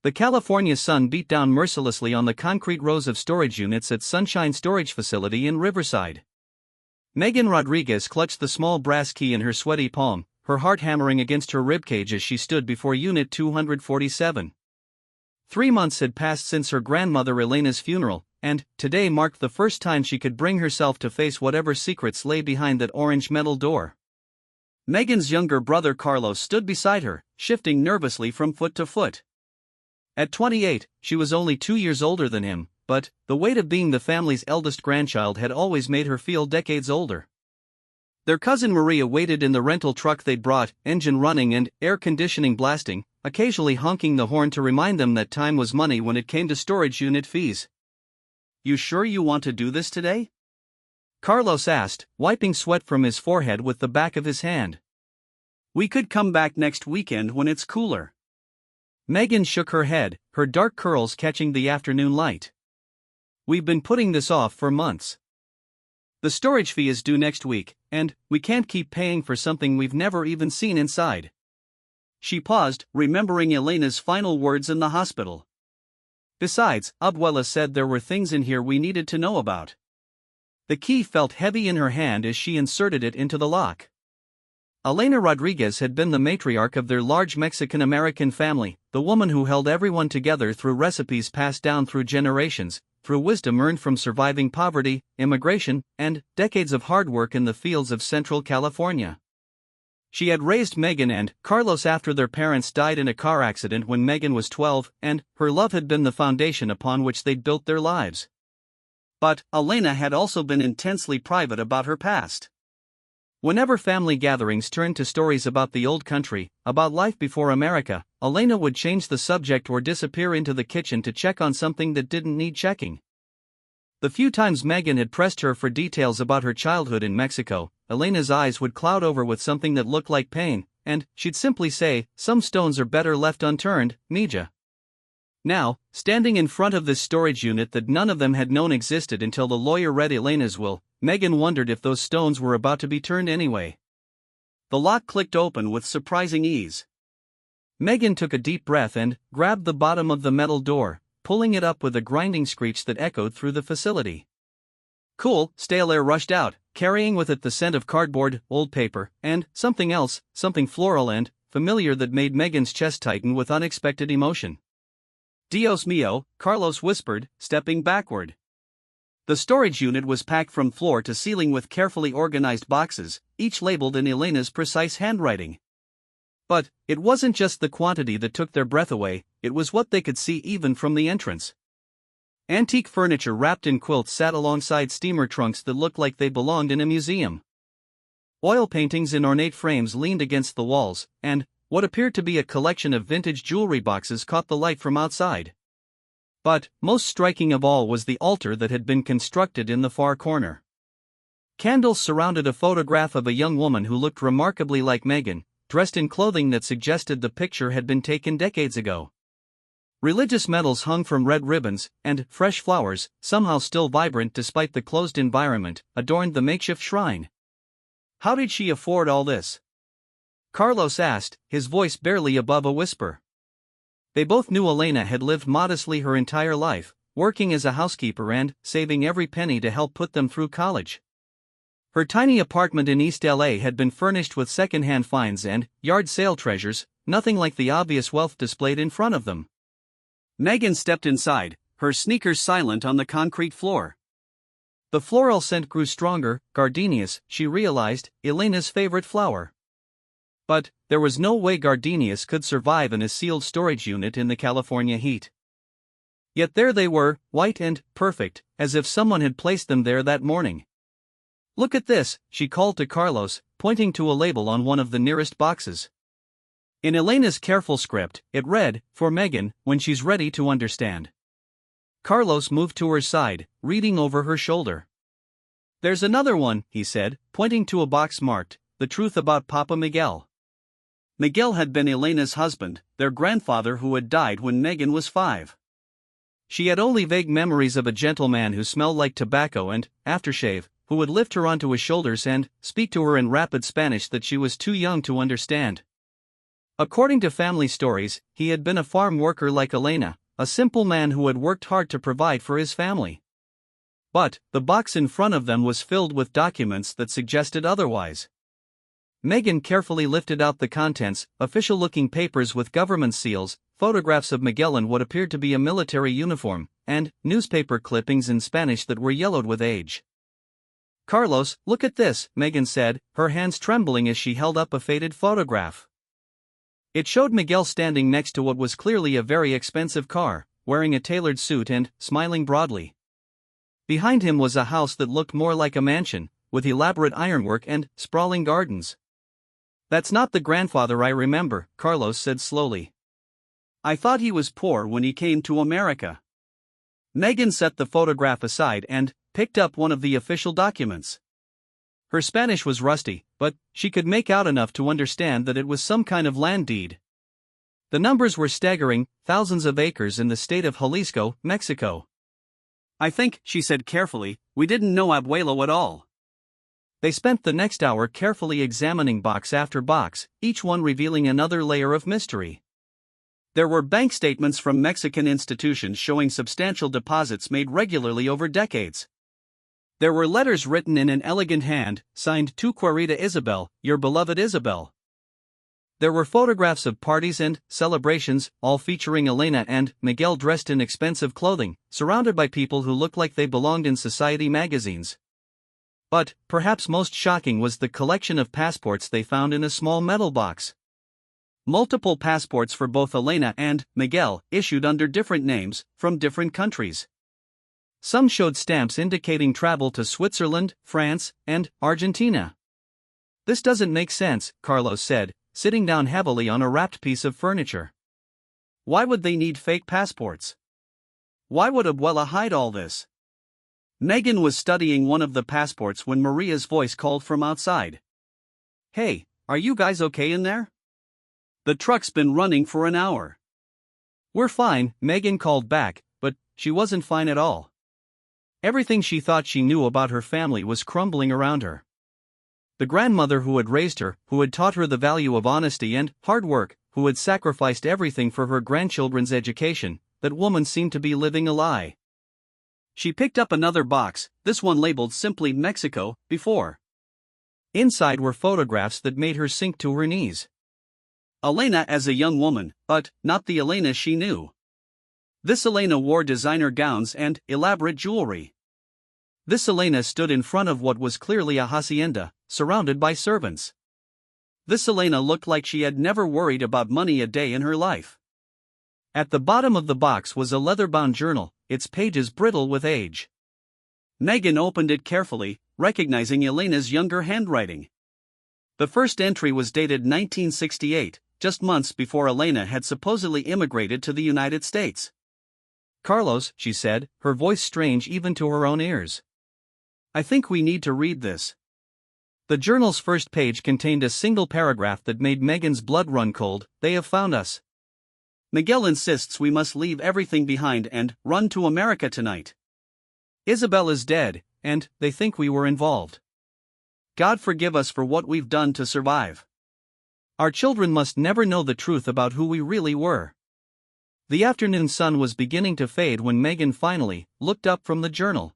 The California sun beat down mercilessly on the concrete rows of storage units at Sunshine Storage Facility in Riverside. Megan Rodriguez clutched the small brass key in her sweaty palm, her heart hammering against her ribcage as she stood before Unit 247. 3 months had passed since her grandmother Elena's funeral, and today marked the first time she could bring herself to face whatever secrets lay behind that orange metal door. Megan's younger brother Carlos stood beside her, shifting nervously from foot to foot. At 28, she was only 2 years older than him, but the weight of being the family's eldest grandchild had always made her feel decades older. Their cousin Maria waited in the rental truck they'd brought, engine running and air conditioning blasting, occasionally honking the horn to remind them that time was money when it came to storage unit fees. "You sure you want to do this today?" Carlos asked, wiping sweat from his forehead with the back of his hand. "We could come back next weekend when it's cooler." Megan shook her head, her dark curls catching the afternoon light. "We've been putting this off for months. The storage fee is due next week, and we can't keep paying for something we've never even seen inside." She paused, remembering Elena's final words in the hospital. "Besides, Abuela said there were things in here we needed to know about." The key felt heavy in her hand as she inserted it into the lock. Elena Rodriguez had been the matriarch of their large Mexican-American family, the woman who held everyone together through recipes passed down through generations, through wisdom earned from surviving poverty, immigration, and decades of hard work in the fields of Central California. She had raised Megan and Carlos after their parents died in a car accident when Megan was 12, and her love had been the foundation upon which they'd built their lives. But Elena had also been intensely private about her past. Whenever family gatherings turned to stories about the old country, about life before America, Elena would change the subject or disappear into the kitchen to check on something that didn't need checking. The few times Megan had pressed her for details about her childhood in Mexico, Elena's eyes would cloud over with something that looked like pain, and she'd simply say, "Some stones are better left unturned, Mija." Now, standing in front of this storage unit that none of them had known existed until the lawyer read Elena's will, Megan wondered if those stones were about to be turned anyway. The lock clicked open with surprising ease. Megan took a deep breath and grabbed the bottom of the metal door, pulling it up with a grinding screech that echoed through the facility. Cool, stale air rushed out, carrying with it the scent of cardboard, old paper, and something else, something floral and familiar that made Megan's chest tighten with unexpected emotion. "Dios mío," Carlos whispered, stepping backward. The storage unit was packed from floor to ceiling with carefully organized boxes, each labeled in Elena's precise handwriting. But it wasn't just the quantity that took their breath away, it was what they could see even from the entrance. Antique furniture wrapped in quilts sat alongside steamer trunks that looked like they belonged in a museum. Oil paintings in ornate frames leaned against the walls, and what appeared to be a collection of vintage jewelry boxes caught the light from outside. But most striking of all was the altar that had been constructed in the far corner. Candles surrounded a photograph of a young woman who looked remarkably like Megan, dressed in clothing that suggested the picture had been taken decades ago. Religious medals hung from red ribbons, and fresh flowers, somehow still vibrant despite the closed environment, adorned the makeshift shrine. How did she afford all this? Carlos asked, his voice barely above a whisper. They both knew Elena had lived modestly her entire life, working as a housekeeper and saving every penny to help put them through college. Her tiny apartment in East LA had been furnished with second-hand finds and yard sale treasures, nothing like the obvious wealth displayed in front of them. Megan stepped inside, her sneakers silent on the concrete floor. The floral scent grew stronger, gardenias, she realized, Elena's favorite flower. But there was no way gardenias could survive in a sealed storage unit in the California heat. Yet there they were, white and perfect, as if someone had placed them there that morning. "Look at this," she called to Carlos, pointing to a label on one of the nearest boxes. In Elena's careful script, it read, "For Megan, when she's ready to understand." Carlos moved to her side, reading over her shoulder. "There's another one," he said, pointing to a box marked, "The Truth About Papa Miguel." Miguel had been Elena's husband, their grandfather who had died when Megan was 5. She had only vague memories of a gentleman who smelled like tobacco and aftershave, who would lift her onto his shoulders and speak to her in rapid Spanish that she was too young to understand. According to family stories, he had been a farm worker like Elena, a simple man who had worked hard to provide for his family. But the box in front of them was filled with documents that suggested otherwise. Megan carefully lifted out the contents, official-looking papers with government seals, photographs of Miguel in what appeared to be a military uniform, and newspaper clippings in Spanish that were yellowed with age. "Carlos, look at this," Megan said, her hands trembling as she held up a faded photograph. It showed Miguel standing next to what was clearly a very expensive car, wearing a tailored suit and smiling broadly. Behind him was a house that looked more like a mansion, with elaborate ironwork and sprawling gardens. "That's not the grandfather I remember," Carlos said slowly. "I thought he was poor when he came to America." Megan set the photograph aside and picked up one of the official documents. Her Spanish was rusty, but she could make out enough to understand that it was some kind of land deed. The numbers were staggering, thousands of acres in the state of Jalisco, Mexico. "I think," she said carefully, "we didn't know Abuelo at all." They spent the next hour carefully examining box after box, each one revealing another layer of mystery. There were bank statements from Mexican institutions showing substantial deposits made regularly over decades. There were letters written in an elegant hand, signed "Tu querida Isabel, your beloved Isabel." There were photographs of parties and celebrations, all featuring Elena and Miguel dressed in expensive clothing, surrounded by people who looked like they belonged in society magazines. But perhaps most shocking was the collection of passports they found in a small metal box. Multiple passports for both Elena and Miguel, issued under different names, from different countries. Some showed stamps indicating travel to Switzerland, France, and Argentina. "This doesn't make sense," Carlos said, sitting down heavily on a wrapped piece of furniture. "Why would they need fake passports? Why would Abuela hide all this?" Megan was studying one of the passports when Maria's voice called from outside. "Hey, are you guys okay in there? The truck's been running for an hour." "We're fine," Megan called back, but she wasn't fine at all. Everything she thought she knew about her family was crumbling around her. The grandmother who had raised her, who had taught her the value of honesty and hard work, who had sacrificed everything for her grandchildren's education, that woman seemed to be living a lie. She picked up another box, this one labeled simply "Mexico," before. Inside were photographs that made her sink to her knees. Elena as a young woman, but not the Elena she knew. This Elena wore designer gowns and elaborate jewelry. This Elena stood in front of what was clearly a hacienda, surrounded by servants. This Elena looked like she had never worried about money a day in her life. At the bottom of the box was a leather-bound journal, its pages brittle with age. Megan opened it carefully, recognizing Elena's younger handwriting. The first entry was dated 1968, just months before Elena had supposedly immigrated to the United States. "Carlos," she said, her voice strange even to her own ears. "I think we need to read this." The journal's first page contained a single paragraph that made Megan's blood run cold. "They have found us. Miguel insists we must leave everything behind and run to America tonight. Isabel is dead, and they think we were involved. God forgive us for what we've done to survive. Our children must never know the truth about who we really were." The afternoon sun was beginning to fade when Megan finally looked up from the journal.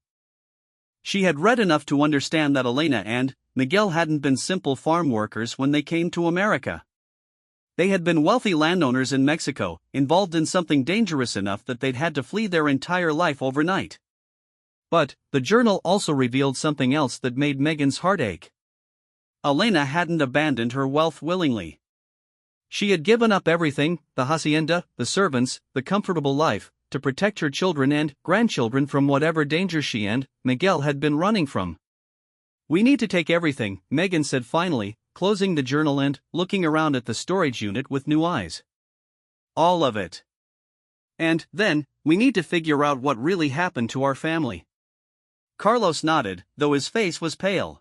She had read enough to understand that Elena and Miguel hadn't been simple farm workers when they came to America. They had been wealthy landowners in Mexico, involved in something dangerous enough that they'd had to flee their entire life overnight. But the journal also revealed something else that made Megan's heart ache. Elena hadn't abandoned her wealth willingly. She had given up everything, the hacienda, the servants, the comfortable life, to protect her children and grandchildren from whatever danger she and Miguel had been running from. "We need to take everything," Megan said finally, closing the journal and looking around at the storage unit with new eyes. "All of it. And then, we need to figure out what really happened to our family." Carlos nodded, though his face was pale.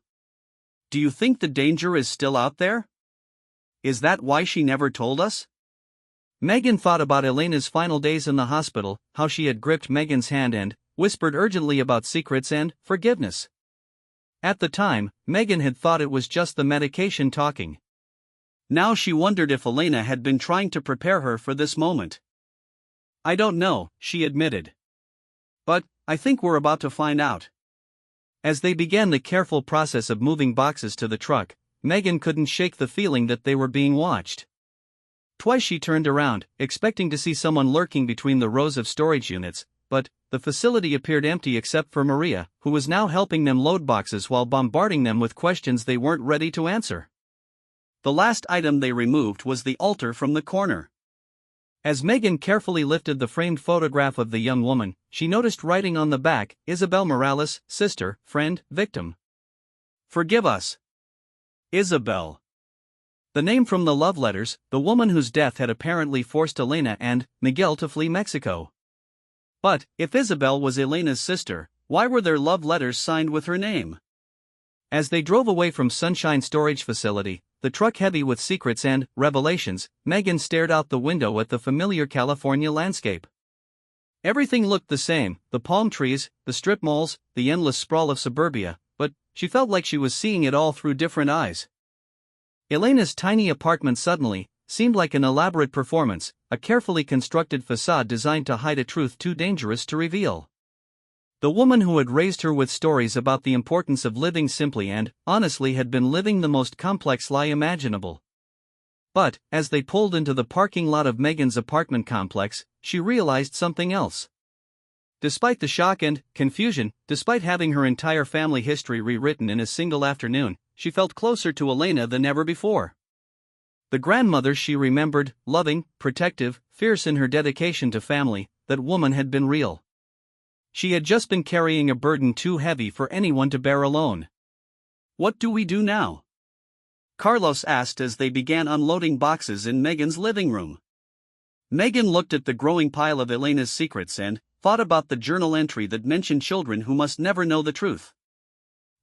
"Do you think the danger is still out there? Is that why she never told us?" Megan thought about Elena's final days in the hospital, how she had gripped Megan's hand and whispered urgently about secrets and forgiveness. At the time, Megan had thought it was just the medication talking. Now she wondered if Elena had been trying to prepare her for this moment. "I don't know," she admitted. "But I think we're about to find out." As they began the careful process of moving boxes to the truck, Megan couldn't shake the feeling that they were being watched. Twice she turned around, expecting to see someone lurking between the rows of storage units, but the facility appeared empty except for Maria, who was now helping them load boxes while bombarding them with questions they weren't ready to answer. The last item they removed was the altar from the corner. As Megan carefully lifted the framed photograph of the young woman, she noticed writing on the back, "Isabel Morales, sister, friend, victim. Forgive us. Isabel." The name from the love letters, the woman whose death had apparently forced Elena and Miguel to flee Mexico. But, if Isabel was Elena's sister, why were their love letters signed with her name? As they drove away from Sunshine Storage Facility, the truck heavy with secrets and revelations, Megan stared out the window at the familiar California landscape. Everything looked the same, the palm trees, the strip malls, the endless sprawl of suburbia, but she felt like she was seeing it all through different eyes. Elena's tiny apartment suddenly seemed like an elaborate performance, a carefully constructed facade designed to hide a truth too dangerous to reveal. The woman who had raised her with stories about the importance of living simply and, honestly, had been living the most complex lie imaginable. But, as they pulled into the parking lot of Megan's apartment complex, she realized something else. Despite the shock and confusion, despite having her entire family history rewritten in a single afternoon, she felt closer to Elena than ever before. The grandmother she remembered, loving, protective, fierce in her dedication to family, that woman had been real. She had just been carrying a burden too heavy for anyone to bear alone. "What do we do now?" Carlos asked as they began unloading boxes in Megan's living room. Megan looked at the growing pile of Elena's secrets and thought about the journal entry that mentioned children who must never know the truth.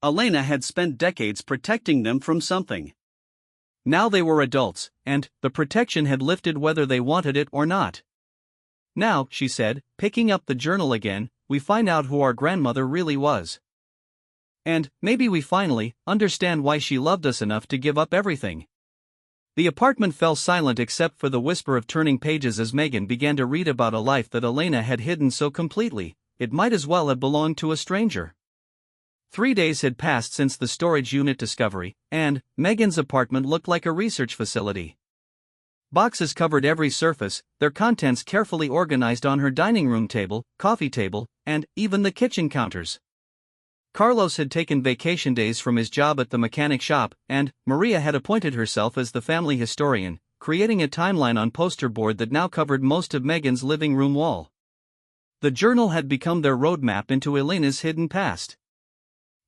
Elena had spent decades protecting them from something. Now they were adults, and the protection had lifted whether they wanted it or not. "Now," she said, picking up the journal again, "we find out who our grandmother really was. And maybe we finally understand why she loved us enough to give up everything." The apartment fell silent except for the whisper of turning pages as Megan began to read about a life that Elena had hidden so completely, it might as well have belonged to a stranger. 3 days had passed since the storage unit discovery, and Megan's apartment looked like a research facility. Boxes covered every surface, their contents carefully organized on her dining room table, coffee table, and even the kitchen counters. Carlos had taken vacation days from his job at the mechanic shop, and Maria had appointed herself as the family historian, creating a timeline on poster board that now covered most of Megan's living room wall. The journal had become their roadmap into Elena's hidden past.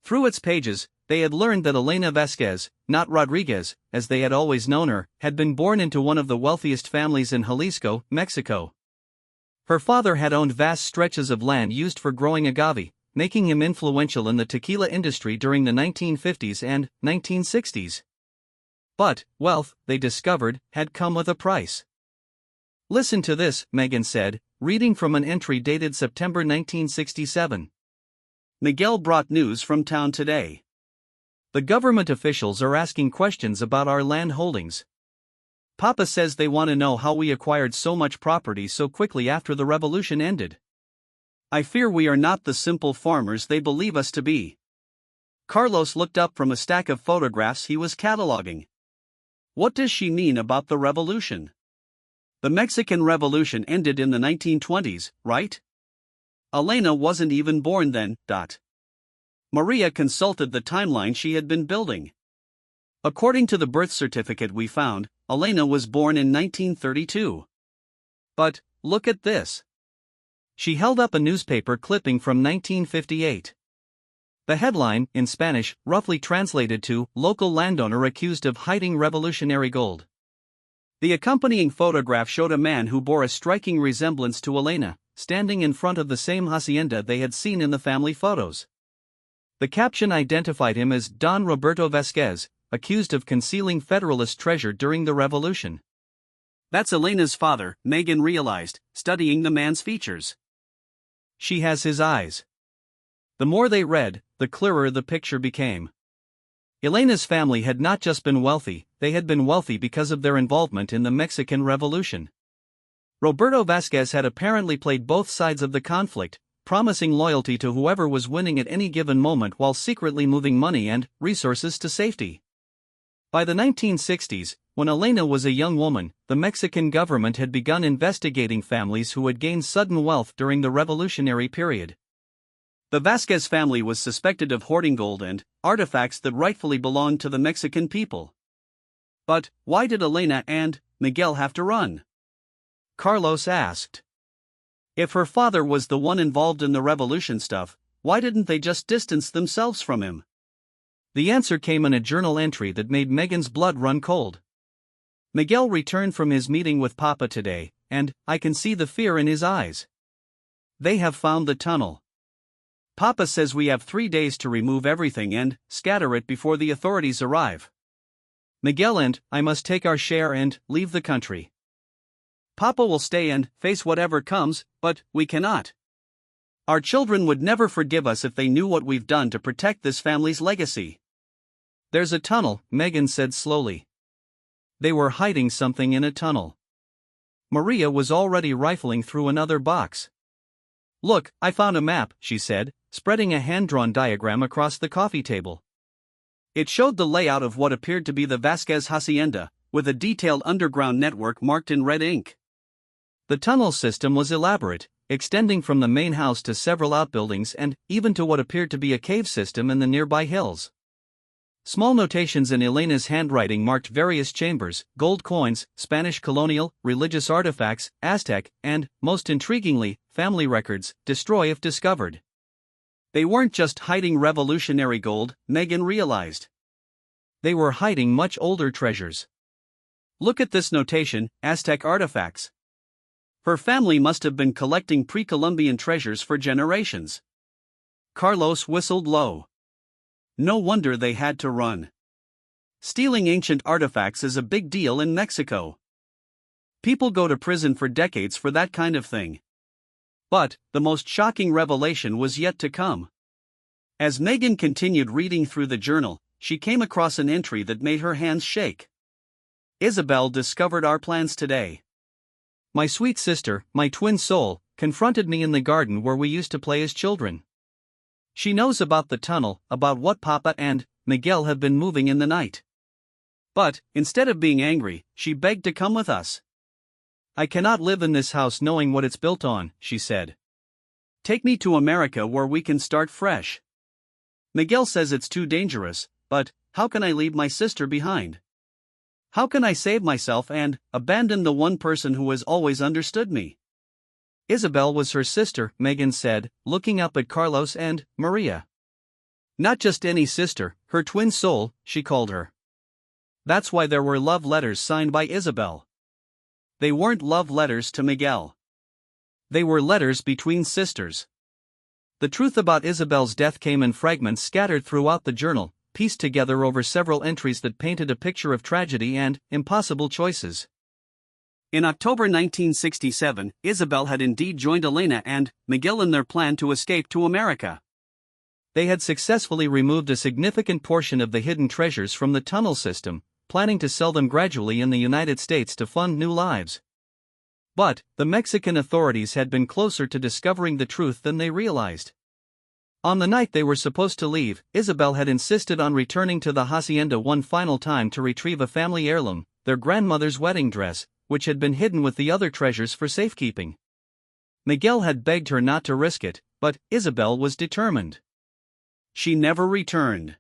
Through its pages, they had learned that Elena Vasquez, not Rodriguez, as they had always known her, had been born into one of the wealthiest families in Jalisco, Mexico. Her father had owned vast stretches of land used for growing agave, making him influential in the tequila industry during the 1950s and 1960s. But wealth, they discovered, had come with a price. "Listen to this," Megan said, reading from an entry dated September 1967. "Miguel brought news from town today. The government officials are asking questions about our land holdings. Papa says they want to know how we acquired so much property so quickly after the revolution ended. I fear we are not the simple farmers they believe us to be." Carlos looked up from a stack of photographs he was cataloging. "What does she mean about the revolution? The Mexican Revolution ended in the 1920s, right? Elena wasn't even born then." Maria consulted the timeline she had been building. "According to the birth certificate we found, Elena was born in 1932. But, look at this." She held up a newspaper clipping from 1958. The headline, in Spanish, roughly translated to, "Local landowner accused of hiding revolutionary gold." The accompanying photograph showed a man who bore a striking resemblance to Elena, standing in front of the same hacienda they had seen in the family photos. The caption identified him as Don Roberto Vasquez, accused of concealing Federalist treasure during the revolution. "That's Elena's father," Megan realized, studying the man's features. "She has his eyes." The more they read, the clearer the picture became. Elena's family had not just been wealthy, they had been wealthy because of their involvement in the Mexican Revolution. Roberto Vasquez had apparently played both sides of the conflict, promising loyalty to whoever was winning at any given moment while secretly moving money and resources to safety. By the 1960s, when Elena was a young woman, the Mexican government had begun investigating families who had gained sudden wealth during the revolutionary period. The Vasquez family was suspected of hoarding gold and artifacts that rightfully belonged to the Mexican people. But why did Elena and Miguel have to run? Carlos asked. If her father was the one involved in the revolution stuff, why didn't they just distance themselves from him? The answer came in a journal entry that made Megan's blood run cold. Miguel returned from his meeting with Papa today, and I can see the fear in his eyes. They have found the tunnel. Papa says we have 3 days to remove everything and scatter it before the authorities arrive. Miguel and I must take our share and leave the country. Papa will stay and face whatever comes, but we cannot. Our children would never forgive us if they knew what we've done to protect this family's legacy. There's a tunnel, Megan said slowly. They were hiding something in a tunnel. Maria was already rifling through another box. Look, I found a map, she said, spreading a hand-drawn diagram across the coffee table. It showed the layout of what appeared to be the Vasquez hacienda, with a detailed underground network marked in red ink. The tunnel system was elaborate, extending from the main house to several outbuildings and even to what appeared to be a cave system in the nearby hills. Small notations in Elena's handwriting marked various chambers, gold coins, Spanish colonial, religious artifacts, Aztec, and, most intriguingly, family records, destroy if discovered. They weren't just hiding revolutionary gold, Megan realized. They were hiding much older treasures. Look at this notation, Aztec artifacts. Her family must have been collecting pre-Columbian treasures for generations. Carlos whistled low. No wonder they had to run. Stealing ancient artifacts is a big deal in Mexico. People go to prison for decades for that kind of thing. But the most shocking revelation was yet to come. As Megan continued reading through the journal, she came across an entry that made her hands shake. Isabel discovered our plans today. My sweet sister, my twin soul, confronted me in the garden where we used to play as children. She knows about the tunnel, about what Papa and Miguel have been moving in the night. But, instead of being angry, she begged to come with us. I cannot live in this house knowing what it's built on, she said. Take me to America where we can start fresh. Miguel says it's too dangerous, but how can I leave my sister behind? How can I save myself and abandon the one person who has always understood me? Isabel was her sister, Megan said, looking up at Carlos and Maria. Not just any sister, her twin soul, she called her. That's why there were love letters signed by Isabel. They weren't love letters to Miguel. They were letters between sisters. The truth about Isabel's death came in fragments scattered throughout the journal, pieced together over several entries that painted a picture of tragedy and impossible choices. In October 1967, Isabel had indeed joined Elena and Miguel in their plan to escape to America. They had successfully removed a significant portion of the hidden treasures from the tunnel system, planning to sell them gradually in the United States to fund new lives. But the Mexican authorities had been closer to discovering the truth than they realized. On the night they were supposed to leave, Isabel had insisted on returning to the hacienda one final time to retrieve a family heirloom, their grandmother's wedding dress, which had been hidden with the other treasures for safekeeping. Miguel had begged her not to risk it, but Isabel was determined. She never returned.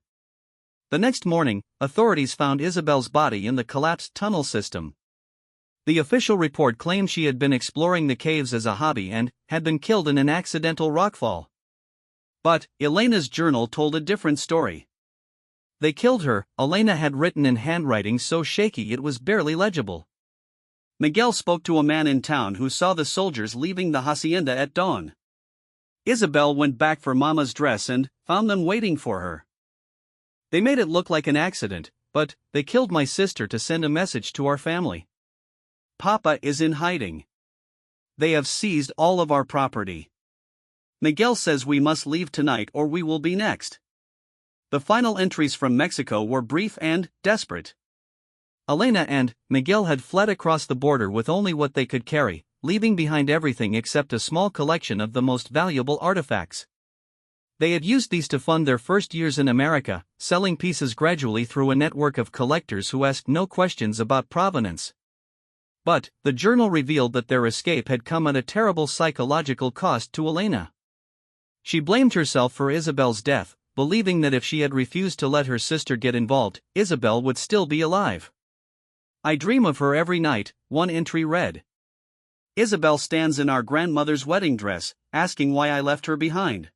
The next morning, authorities found Isabel's body in the collapsed tunnel system. The official report claimed she had been exploring the caves as a hobby and had been killed in an accidental rockfall. But Elena's journal told a different story. They killed her, Elena had written in handwriting so shaky it was barely legible. Miguel spoke to a man in town who saw the soldiers leaving the hacienda at dawn. Isabel went back for Mama's dress and found them waiting for her. They made it look like an accident, but they killed my sister to send a message to our family. Papa is in hiding. They have seized all of our property. Miguel says we must leave tonight or we will be next. The final entries from Mexico were brief and desperate. Elena and Miguel had fled across the border with only what they could carry, leaving behind everything except a small collection of the most valuable artifacts. They had used these to fund their first years in America, selling pieces gradually through a network of collectors who asked no questions about provenance. But the journal revealed that their escape had come at a terrible psychological cost to Elena. She blamed herself for Isabel's death, believing that if she had refused to let her sister get involved, Isabel would still be alive. "I dream of her every night," one entry read. "Isabel stands in our grandmother's wedding dress, asking why I left her behind.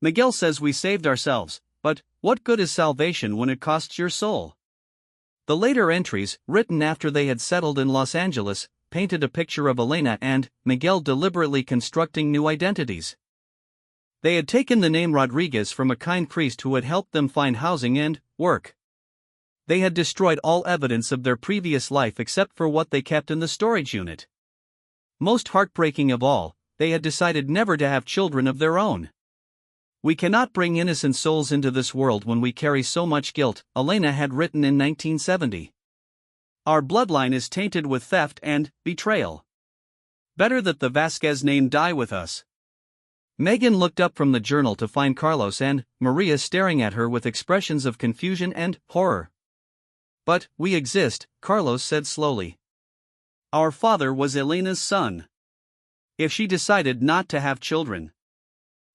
Miguel says we saved ourselves, but what good is salvation when it costs your soul?" The later entries, written after they had settled in Los Angeles, painted a picture of Elena and Miguel deliberately constructing new identities. They had taken the name Rodriguez from a kind priest who had helped them find housing and work. They had destroyed all evidence of their previous life except for what they kept in the storage unit. Most heartbreaking of all, they had decided never to have children of their own. "We cannot bring innocent souls into this world when we carry so much guilt," Elena had written in 1970. "Our bloodline is tainted with theft and betrayal. Better that the Vasquez name die with us." Megan looked up from the journal to find Carlos and Maria staring at her with expressions of confusion and horror. "But we exist," Carlos said slowly. "Our father was Elena's son. If she decided not to have children."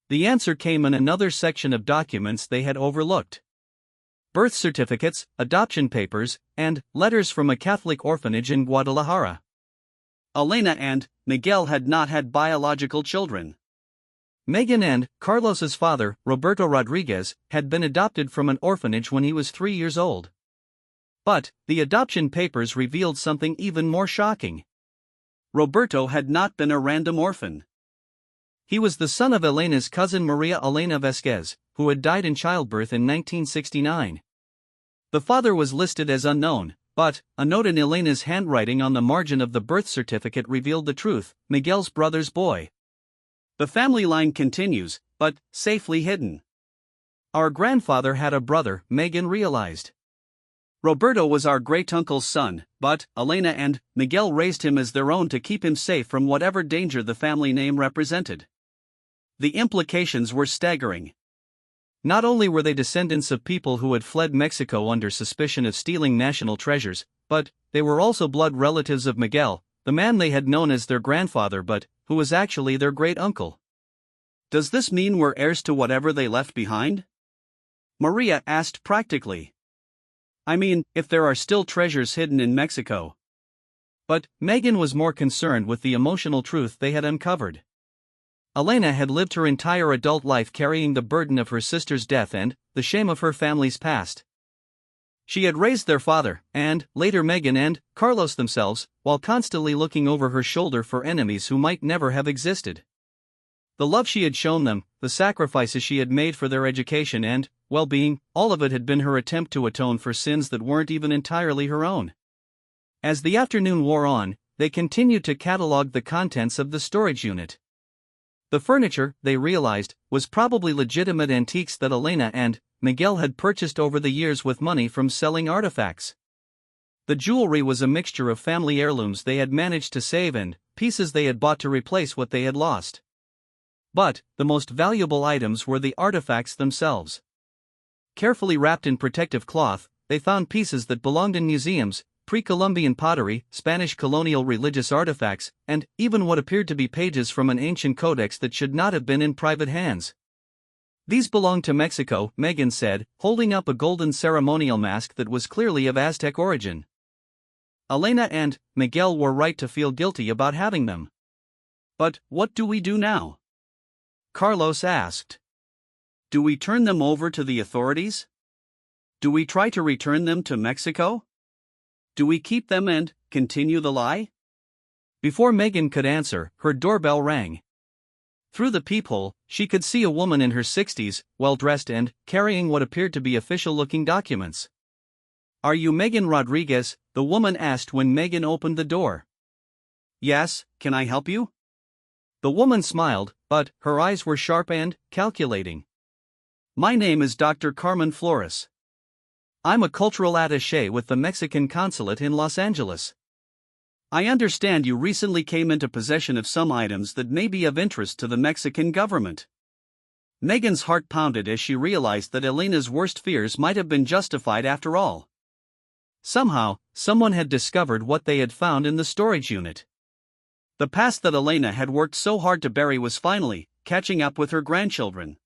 The answer came in another section of documents they had overlooked. Birth certificates, adoption papers, and letters from a Catholic orphanage in Guadalajara. Elena and Miguel had not had biological children. Megan and Carlos's father, Roberto Rodriguez, had been adopted from an orphanage when he was 3 years old. But the adoption papers revealed something even more shocking. Roberto had not been a random orphan. He was the son of Elena's cousin Maria Elena Vasquez, who had died in childbirth in 1969. The father was listed as unknown, but a note in Elena's handwriting on the margin of the birth certificate revealed the truth: Miguel's brother's boy. The family line continues, but safely hidden. "Our grandfather had a brother," Megan realized. "Roberto was our great-uncle's son, but Elena and Miguel raised him as their own to keep him safe from whatever danger the family name represented." The implications were staggering. Not only were they descendants of people who had fled Mexico under suspicion of stealing national treasures, but they were also blood relatives of Miguel, the man they had known as their grandfather but who was actually their great-uncle. "Does this mean we're heirs to whatever they left behind?" Maria asked practically. "I mean, if there are still treasures hidden in Mexico." But Megan was more concerned with the emotional truth they had uncovered. Elena had lived her entire adult life carrying the burden of her sister's death and the shame of her family's past. She had raised their father, and later Megan and Carlos themselves, while constantly looking over her shoulder for enemies who might never have existed. The love she had shown them, the sacrifices she had made for their education and well-being, all of it had been her attempt to atone for sins that weren't even entirely her own. As the afternoon wore on, they continued to catalog the contents of the storage unit. The furniture, they realized, was probably legitimate antiques that Elena and Miguel had purchased over the years with money from selling artifacts. The jewelry was a mixture of family heirlooms they had managed to save and pieces they had bought to replace what they had lost. But the most valuable items were the artifacts themselves. Carefully wrapped in protective cloth, they found pieces that belonged in museums, pre-Columbian pottery, Spanish colonial religious artifacts, and even what appeared to be pages from an ancient codex that should not have been in private hands. "These belong to Mexico," Megan said, holding up a golden ceremonial mask that was clearly of Aztec origin. Elena and Miguel were right to feel guilty about having them. "But what do we do now?" Carlos asked. "Do we turn them over to the authorities? Do we try to return them to Mexico? Do we keep them and continue the lie?" Before Megan could answer, her doorbell rang. Through the peephole, she could see a woman in her 60s, well-dressed and carrying what appeared to be official-looking documents. "Are you Megan Rodriguez?" the woman asked when Megan opened the door. "Yes, can I help you?" The woman smiled, but her eyes were sharp and calculating. My name is Dr. Carmen Flores. I'm a cultural attaché with the Mexican consulate in Los Angeles. I understand you recently came into possession of some items that may be of interest to the Mexican government. Megan's heart pounded as she realized that Elena's worst fears might have been justified after all. Somehow, someone had discovered what they had found in the storage unit. The past that Elena had worked so hard to bury was finally catching up with her grandchildren.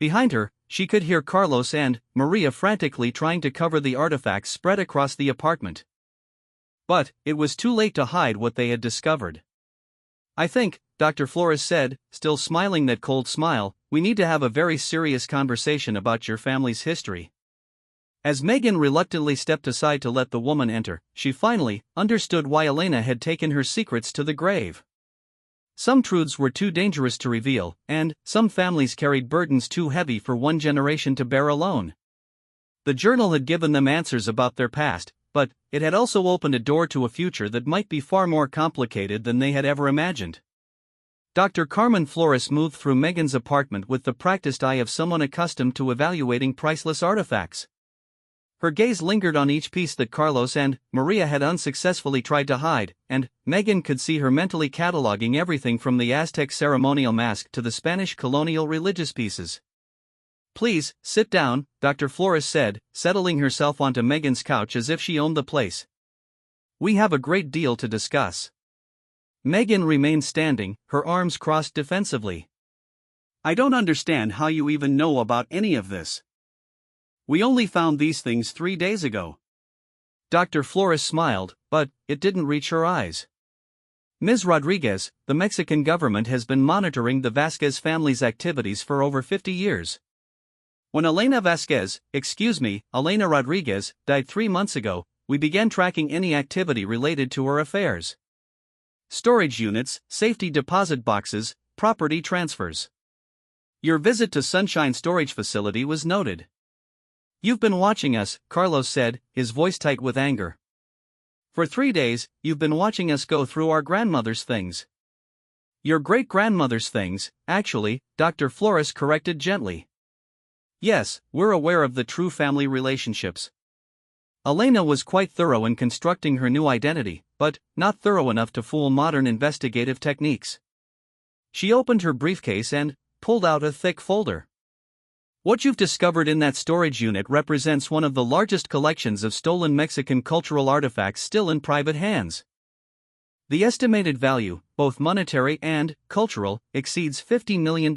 Behind her, she could hear Carlos and Maria frantically trying to cover the artifacts spread across the apartment. But it was too late to hide what they had discovered. I think, Dr. Flores said, still smiling that cold smile, we need to have a very serious conversation about your family's history. As Megan reluctantly stepped aside to let the woman enter, she finally understood why Elena had taken her secrets to the grave. Some truths were too dangerous to reveal, and some families carried burdens too heavy for one generation to bear alone. The journal had given them answers about their past, but it had also opened a door to a future that might be far more complicated than they had ever imagined. Dr. Carmen Flores moved through Megan's apartment with the practiced eye of someone accustomed to evaluating priceless artifacts. Her gaze lingered on each piece that Carlos and Maria had unsuccessfully tried to hide, and Megan could see her mentally cataloging everything from the Aztec ceremonial mask to the Spanish colonial religious pieces. Please, sit down, Dr. Flores said, settling herself onto Megan's couch as if she owned the place. We have a great deal to discuss. Megan remained standing, her arms crossed defensively. I don't understand how you even know about any of this. We only found these things 3 days ago. Dr. Flores smiled, but it didn't reach her eyes. Ms. Rodriguez, the Mexican government has been monitoring the Vasquez family's activities for over 50 years. When Elena Rodriguez, died 3 months ago, we began tracking any activity related to her affairs. Storage units, safety deposit boxes, property transfers. Your visit to Sunshine Storage Facility was noted. You've been watching us, Carlos said, his voice tight with anger. For 3 days, you've been watching us go through our grandmother's things. Your great-grandmother's things, actually, Dr. Flores corrected gently. Yes, we're aware of the true family relationships. Elena was quite thorough in constructing her new identity, but not thorough enough to fool modern investigative techniques. She opened her briefcase and pulled out a thick folder. What you've discovered in that storage unit represents one of the largest collections of stolen Mexican cultural artifacts still in private hands. The estimated value, both monetary and cultural, exceeds $50 million.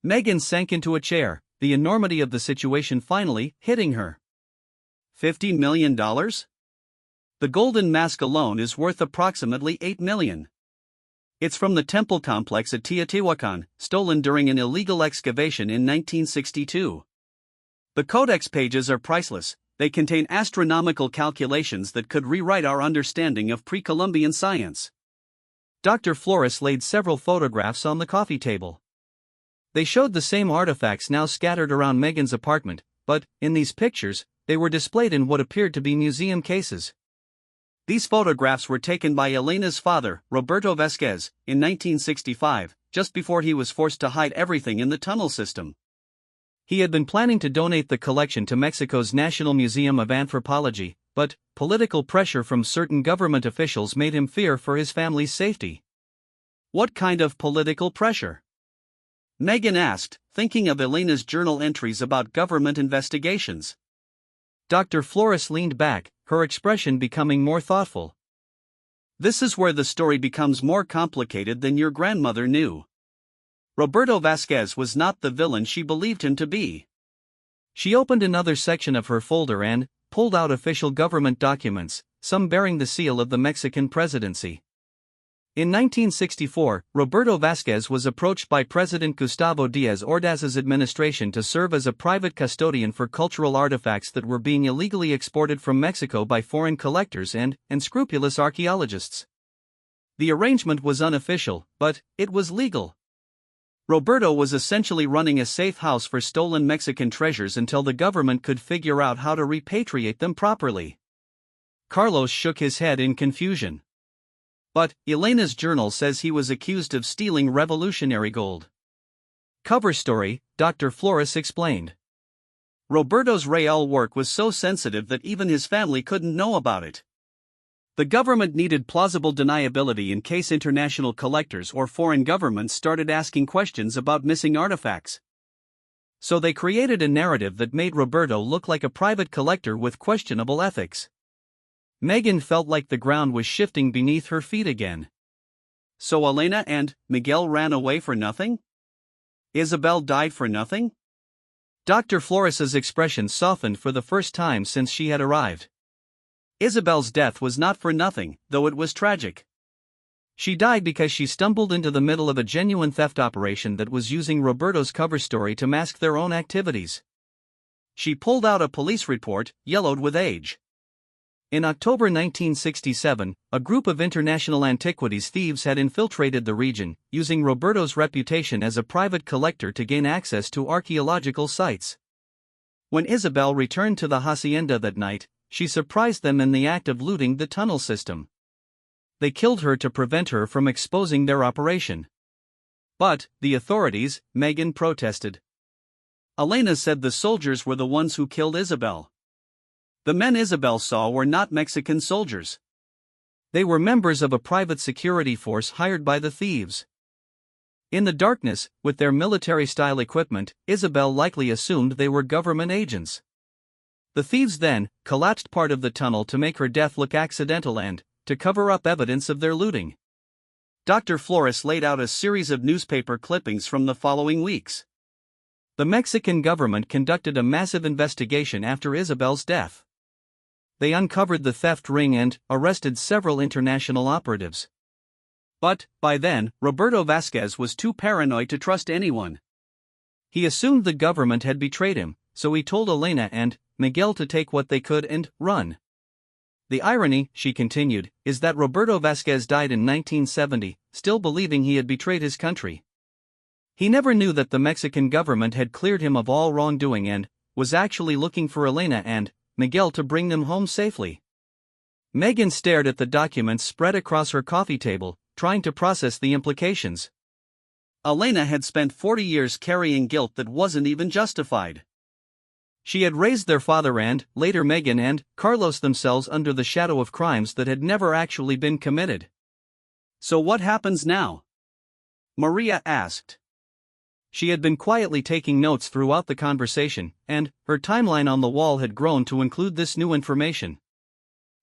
Megan sank into a chair, the enormity of the situation finally hitting her. $50 million? The golden mask alone is worth approximately $8 million. It's from the temple complex at Teotihuacan, stolen during an illegal excavation in 1962. The codex pages are priceless. They contain astronomical calculations that could rewrite our understanding of pre-Columbian science. Dr. Flores laid several photographs on the coffee table. They showed the same artifacts now scattered around Megan's apartment, but, in these pictures, they were displayed in what appeared to be museum cases. These photographs were taken by Elena's father, Roberto Vasquez, in 1965, just before he was forced to hide everything in the tunnel system. He had been planning to donate the collection to Mexico's National Museum of Anthropology, but political pressure from certain government officials made him fear for his family's safety. What kind of political pressure? Megan asked, thinking of Elena's journal entries about government investigations. Dr. Flores leaned back, her expression becoming more thoughtful. This is where the story becomes more complicated than your grandmother knew. Roberto Vasquez was not the villain she believed him to be. She opened another section of her folder and pulled out official government documents, some bearing the seal of the Mexican presidency. In 1964, Roberto Vasquez was approached by President Gustavo Díaz Ordaz's administration to serve as a private custodian for cultural artifacts that were being illegally exported from Mexico by foreign collectors and unscrupulous archaeologists. The arrangement was unofficial, but it was legal. Roberto was essentially running a safe house for stolen Mexican treasures until the government could figure out how to repatriate them properly. Carlos shook his head in confusion. But Elena's journal says he was accused of stealing revolutionary gold. Cover story, Dr. Flores explained. Roberto's real work was so sensitive that even his family couldn't know about it. The government needed plausible deniability in case international collectors or foreign governments started asking questions about missing artifacts. So they created a narrative that made Roberto look like a private collector with questionable ethics. Megan felt like the ground was shifting beneath her feet again. So Elena and Miguel ran away for nothing? Isabel died for nothing? Dr. Flores's expression softened for the first time since she had arrived. Isabel's death was not for nothing, though it was tragic. She died because she stumbled into the middle of a genuine theft operation that was using Roberto's cover story to mask their own activities. She pulled out a police report, yellowed with age. In October 1967, a group of international antiquities thieves had infiltrated the region, using Roberto's reputation as a private collector to gain access to archaeological sites. When Isabel returned to the hacienda that night, she surprised them in the act of looting the tunnel system. They killed her to prevent her from exposing their operation. But, the authorities, Megan protested. Elena said the soldiers were the ones who killed Isabel. The men Isabel saw were not Mexican soldiers. They were members of a private security force hired by the thieves. In the darkness, with their military-style equipment, Isabel likely assumed they were government agents. The thieves then collapsed part of the tunnel to make her death look accidental and to cover up evidence of their looting. Dr. Flores laid out a series of newspaper clippings from the following weeks. The Mexican government conducted a massive investigation after Isabel's death. They uncovered the theft ring and arrested several international operatives. But, by then, Roberto Vasquez was too paranoid to trust anyone. He assumed the government had betrayed him, so he told Elena and Miguel to take what they could and run. The irony, she continued, is that Roberto Vasquez died in 1970, still believing he had betrayed his country. He never knew that the Mexican government had cleared him of all wrongdoing and was actually looking for Elena and Miguel to bring them home safely. Megan stared at the documents spread across her coffee table, trying to process the implications. Elena had spent 40 years carrying guilt that wasn't even justified. She had raised their father and, later Megan and Carlos themselves under the shadow of crimes that had never actually been committed. So what happens now? Maria asked. She had been quietly taking notes throughout the conversation, and her timeline on the wall had grown to include this new information.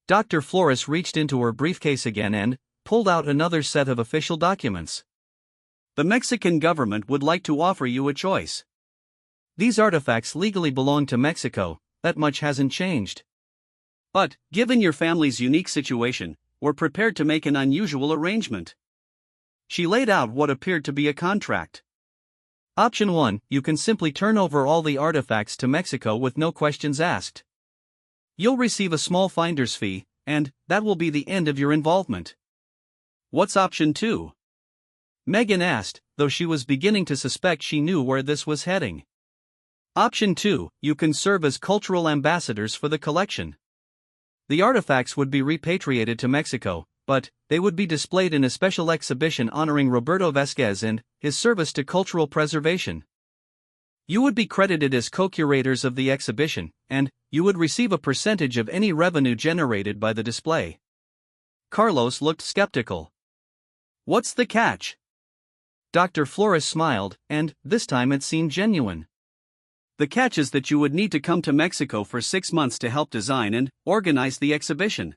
Dr. Flores reached into her briefcase again and pulled out another set of official documents. The Mexican government would like to offer you a choice. These artifacts legally belong to Mexico, that much hasn't changed. But, given your family's unique situation, we're prepared to make an unusual arrangement. She laid out what appeared to be a contract. Option 1, you can simply turn over all the artifacts to Mexico with no questions asked. You'll receive a small finder's fee, and that will be the end of your involvement. What's option 2? Megan asked, though she was beginning to suspect she knew where this was heading. Option 2, you can serve as cultural ambassadors for the collection. The artifacts would be repatriated to Mexico, but they would be displayed in a special exhibition honoring Roberto Vasquez and his service to cultural preservation. You would be credited as co-curators of the exhibition, and you would receive a percentage of any revenue generated by the display. Carlos looked skeptical. What's the catch? Dr. Flores smiled, and this time it seemed genuine. The catch is that you would need to come to Mexico for 6 months to help design and organize the exhibition.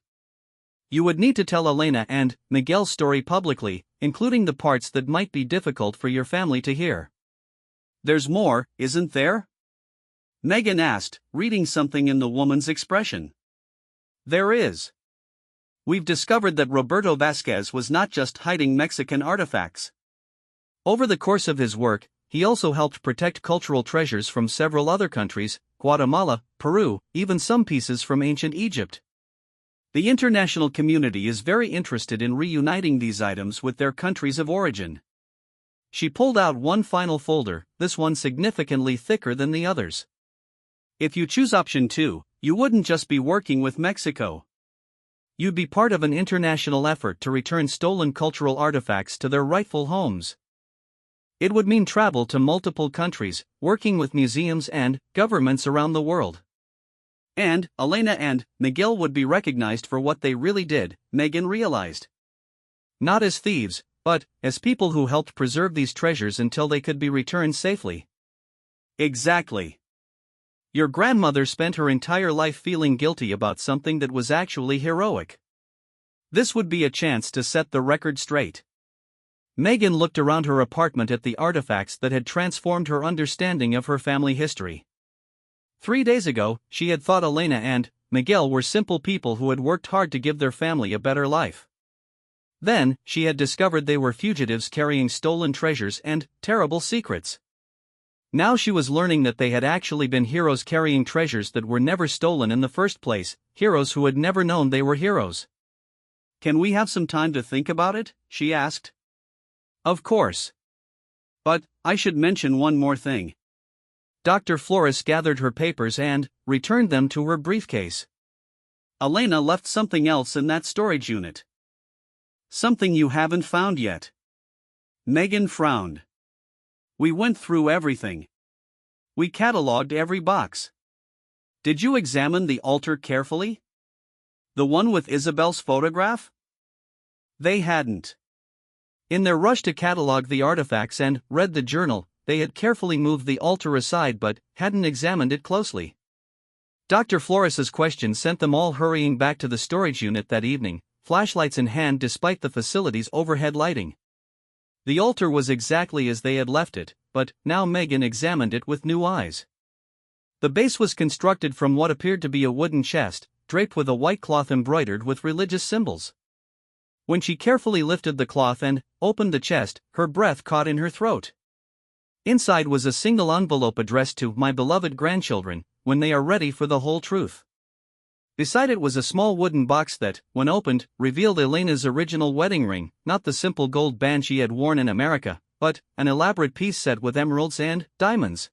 You would need to tell Elena and Miguel's story publicly, including the parts that might be difficult for your family to hear. There's more, isn't there? Megan asked, reading something in the woman's expression. There is. We've discovered that Roberto Vasquez was not just hiding Mexican artifacts. Over the course of his work, he also helped protect cultural treasures from several other countries, Guatemala, Peru, even some pieces from ancient Egypt. The international community is very interested in reuniting these items with their countries of origin. She pulled out one final folder, this one significantly thicker than the others. If you choose option 2, you wouldn't just be working with Mexico. You'd be part of an international effort to return stolen cultural artifacts to their rightful homes. It would mean travel to multiple countries, working with museums and governments around the world. And Elena and Miguel would be recognized for what they really did, Megan realized. Not as thieves, but as people who helped preserve these treasures until they could be returned safely. Exactly. Your grandmother spent her entire life feeling guilty about something that was actually heroic. This would be a chance to set the record straight. Megan looked around her apartment at the artifacts that had transformed her understanding of her family history. 3 days ago, she had thought Elena and Miguel were simple people who had worked hard to give their family a better life. Then, she had discovered they were fugitives carrying stolen treasures and terrible secrets. Now she was learning that they had actually been heroes carrying treasures that were never stolen in the first place, heroes who had never known they were heroes. "Can we have some time to think about it?" she asked. "Of course. But I should mention one more thing." Dr. Flores gathered her papers and returned them to her briefcase. "Elena left something else in that storage unit. Something you haven't found yet." Megan frowned. "We went through everything. We catalogued every box. Did you examine the altar carefully? The one with Isabel's photograph?" They hadn't. In their rush to catalog the artifacts and read the journal, they had carefully moved the altar aside but hadn't examined it closely. Dr. Flores's question sent them all hurrying back to the storage unit that evening, flashlights in hand despite the facility's overhead lighting. The altar was exactly as they had left it, but now Megan examined it with new eyes. The base was constructed from what appeared to be a wooden chest, draped with a white cloth embroidered with religious symbols. When she carefully lifted the cloth and opened the chest, her breath caught in her throat. Inside was a single envelope addressed to "My beloved grandchildren, when they are ready for the whole truth." Beside it was a small wooden box that, when opened, revealed Elena's original wedding ring, not the simple gold band she had worn in America, but an elaborate piece set with emeralds and diamonds.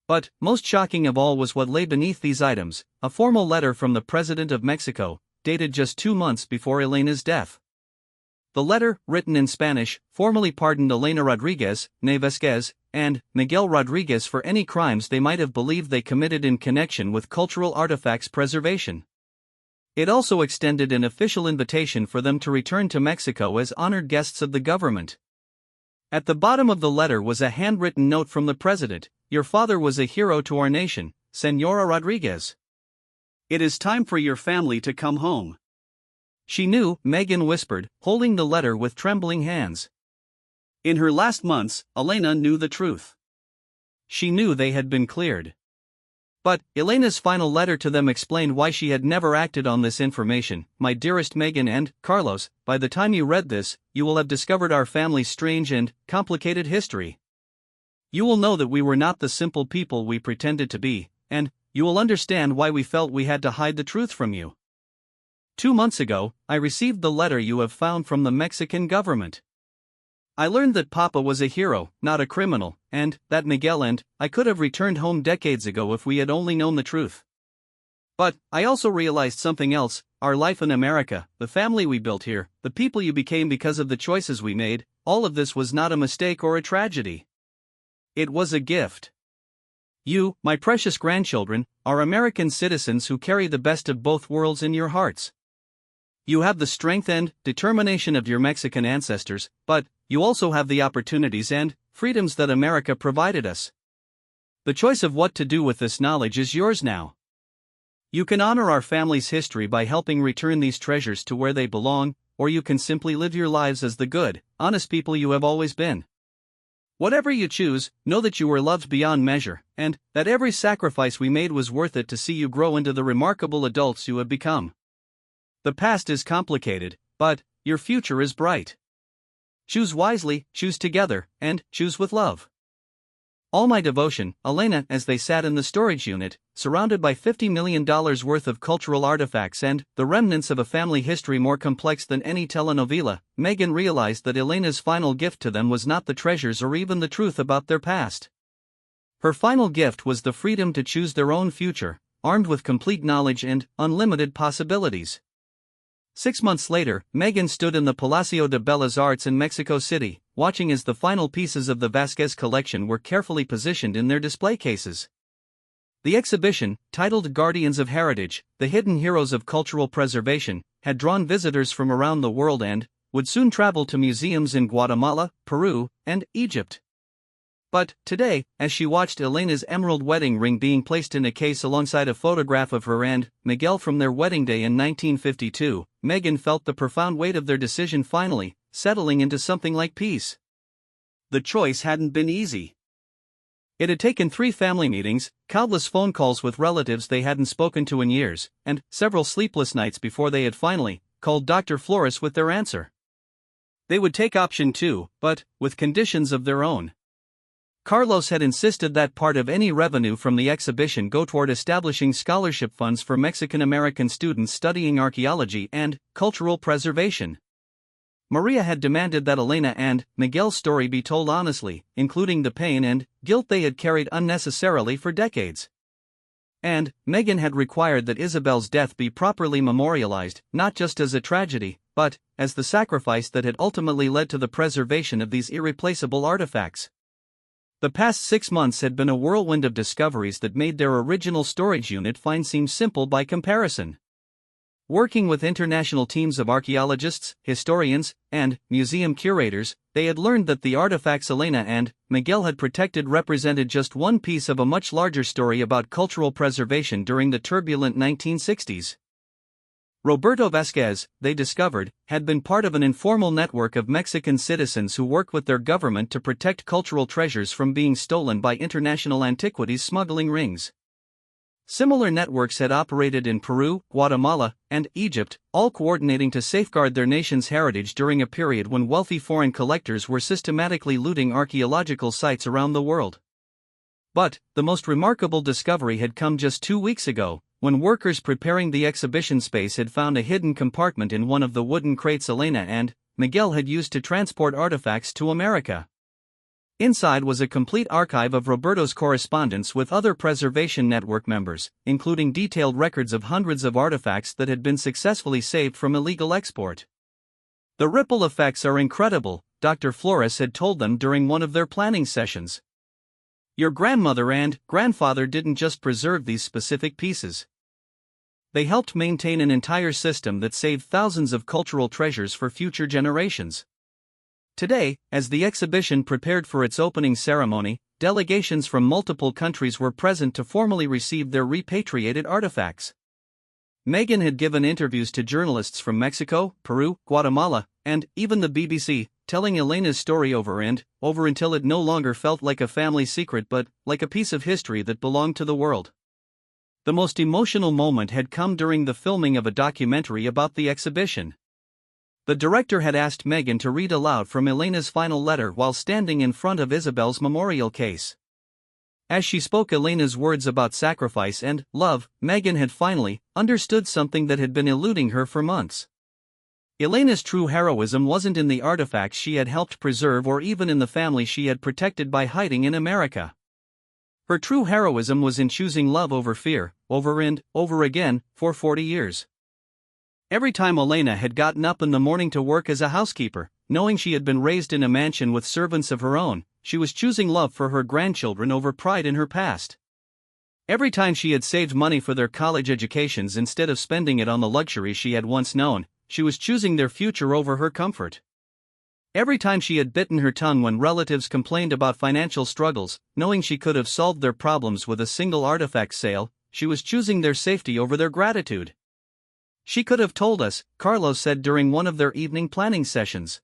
But most shocking of all was what lay beneath these items: a formal letter from the President of Mexico, dated just 2 months before Elena's death. The letter, written in Spanish, formally pardoned Elena Rodriguez, Nevesquez, and Miguel Rodriguez for any crimes they might have believed they committed in connection with cultural artifacts preservation. It also extended an official invitation for them to return to Mexico as honored guests of the government. At the bottom of the letter was a handwritten note from the president: "Your father was a hero to our nation, Señora Rodriguez. It is time for your family to come home." "She knew," Megan whispered, holding the letter with trembling hands. In her last months, Elena knew the truth. She knew they had been cleared. But Elena's final letter to them explained why she had never acted on this information. "My dearest Megan and Carlos, by the time you read this, you will have discovered our family's strange and complicated history. You will know that we were not the simple people we pretended to be, and you will understand why we felt we had to hide the truth from you. 2 months ago, I received the letter you have found from the Mexican government. I learned that Papa was a hero, not a criminal, and that Miguel and I could have returned home decades ago if we had only known the truth. But I also realized something else: our life in America, the family we built here, the people you became because of the choices we made, all of this was not a mistake or a tragedy. It was a gift. You, my precious grandchildren, are American citizens who carry the best of both worlds in your hearts. You have the strength and determination of your Mexican ancestors, but you also have the opportunities and freedoms that America provided us. The choice of what to do with this knowledge is yours now. You can honor our family's history by helping return these treasures to where they belong, or you can simply live your lives as the good, honest people you have always been. Whatever you choose, know that you were loved beyond measure, and that every sacrifice we made was worth it to see you grow into the remarkable adults you have become. The past is complicated, but your future is bright. Choose wisely, choose together, and choose with love. All my devotion, Elena." As they sat in the storage unit, surrounded by $50 million worth of cultural artifacts and the remnants of a family history more complex than any telenovela, Megan realized that Elena's final gift to them was not the treasures or even the truth about their past. Her final gift was the freedom to choose their own future, armed with complete knowledge and unlimited possibilities. 6 months later, Meghan stood in the Palacio de Bellas Artes in Mexico City, watching as the final pieces of the Vasquez collection were carefully positioned in their display cases. The exhibition, titled Guardians of Heritage, the Hidden Heroes of Cultural Preservation, had drawn visitors from around the world and would soon travel to museums in Guatemala, Peru, and Egypt. But, today, as she watched Elena's emerald wedding ring being placed in a case alongside a photograph of her and Miguel from their wedding day in 1952, Meghan felt the profound weight of their decision finally settling into something like peace. The choice hadn't been easy. It had taken 3 family meetings, countless phone calls with relatives they hadn't spoken to in years, and several sleepless nights before they had finally called Dr. Flores with their answer. They would take option 2, but with conditions of their own. Carlos had insisted that part of any revenue from the exhibition go toward establishing scholarship funds for Mexican-American students studying archaeology and cultural preservation. Maria had demanded that Elena and Miguel's story be told honestly, including the pain and guilt they had carried unnecessarily for decades. And Meghan had required that Isabel's death be properly memorialized, not just as a tragedy, but as the sacrifice that had ultimately led to the preservation of these irreplaceable artifacts. The past 6 months had been a whirlwind of discoveries that made their original storage unit find seem simple by comparison. Working with international teams of archaeologists, historians, and museum curators, they had learned that the artifacts Elena and Miguel had protected represented just one piece of a much larger story about cultural preservation during the turbulent 1960s. Roberto Vasquez, they discovered, had been part of an informal network of Mexican citizens who worked with their government to protect cultural treasures from being stolen by international antiquities smuggling rings. Similar networks had operated in Peru, Guatemala, and Egypt, all coordinating to safeguard their nation's heritage during a period when wealthy foreign collectors were systematically looting archaeological sites around the world. But the most remarkable discovery had come just 2 weeks ago, when workers preparing the exhibition space had found a hidden compartment in one of the wooden crates Elena and Miguel had used to transport artifacts to America. Inside was a complete archive of Roberto's correspondence with other preservation network members, including detailed records of hundreds of artifacts that had been successfully saved from illegal export. The ripple effects are incredible, Dr. Flores had told them during one of their planning sessions. Your grandmother and grandfather didn't just preserve these specific pieces. They helped maintain an entire system that saved thousands of cultural treasures for future generations. Today, as the exhibition prepared for its opening ceremony, delegations from multiple countries were present to formally receive their repatriated artifacts. Meghan had given interviews to journalists from Mexico, Peru, Guatemala, and even the BBC, telling Elena's story over and over until it no longer felt like a family secret but like a piece of history that belonged to the world. The most emotional moment had come during the filming of a documentary about the exhibition. The director had asked Meghan to read aloud from Elena's final letter while standing in front of Isabel's memorial case. As she spoke Elena's words about sacrifice and love, Meghan had finally understood something that had been eluding her for months. Elena's true heroism wasn't in the artifacts she had helped preserve or even in the family she had protected by hiding in America. Her true heroism was in choosing love over fear, over and over again, for 40 years. Every time Elena had gotten up in the morning to work as a housekeeper, knowing she had been raised in a mansion with servants of her own, she was choosing love for her grandchildren over pride in her past. Every time she had saved money for their college educations instead of spending it on the luxuries she had once known, she was choosing their future over her comfort. Every time she had bitten her tongue when relatives complained about financial struggles, knowing she could have solved their problems with a single artifact sale, she was choosing their safety over their gratitude. She could have told us, Carlos said during one of their evening planning sessions.